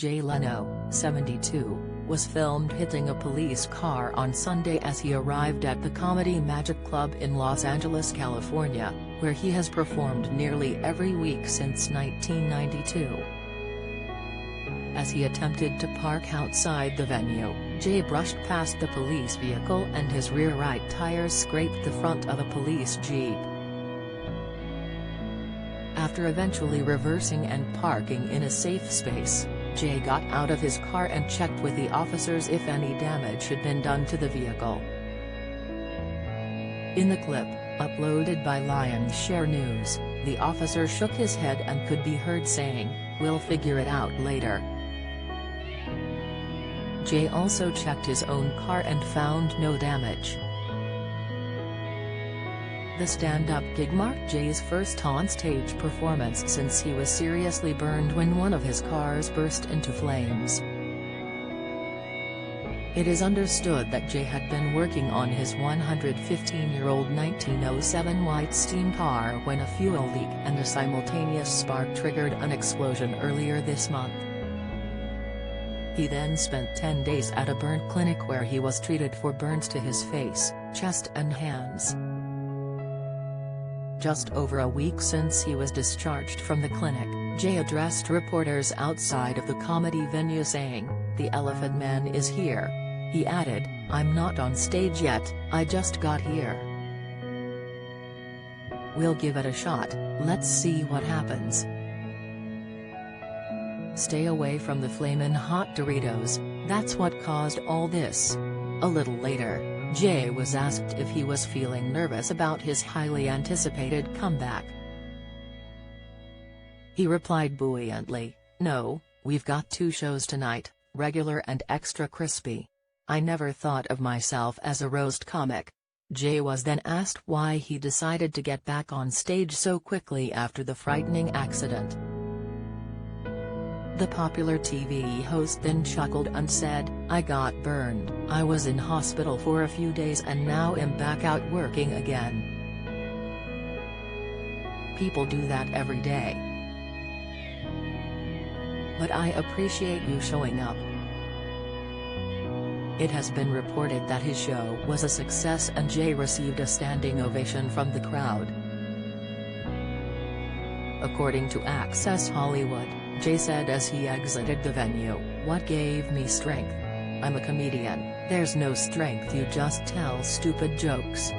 Leno, 72, was filmed hitting a police car on Sunday as he arrived at the Comedy Magic Club in Los Angeles, California, where he has performed nearly every week since 1992. As he attempted to park outside the venue, Jay brushed past the police vehicle and his rear right tires scraped the front of a police jeep. After eventually reversing and parking in a safe space, Jay got out of his car and checked with the officers if any damage had been done to the vehicle. In the clip, uploaded by Lionshare News, the officer shook his head and could be heard saying, "We'll figure it out later." Jay also checked his own car and found no damage. The stand-up gig marked Jay's first onstage performance since he was seriously burned when one of his cars burst into flames. It is understood that Jay had been working on his 115-year-old 1907 white steam car when a fuel leak and a simultaneous spark triggered an explosion earlier this month. He then spent 10 days at a burn clinic where he was treated for burns to his face, chest and hands. Just over a week since he was discharged from the clinic, Jay addressed reporters outside of the comedy venue saying, "The Elephant Man is here." He added, "I'm not on stage yet, I just got here. We'll give it a shot, let's see what happens. Stay away from the flamin' hot Doritos, that's what caused all this." A little later, Jay was asked if he was feeling nervous about his highly anticipated comeback. He replied buoyantly, "No, we've got 2 shows tonight, regular and extra crispy. I never thought of myself as a roast comic." Jay was then asked why he decided to get back on stage so quickly after the frightening accident. The popular TV host then chuckled and said, "I got burned. I was in hospital for a few days and now am back out working again. People do that every day. But I appreciate you showing up." It has been reported that his show was a success and Jay received a standing ovation from the crowd. According to Access Hollywood, Jay said as he exited the venue, "What gave me strength? I'm a comedian, there's no strength, you just tell stupid jokes."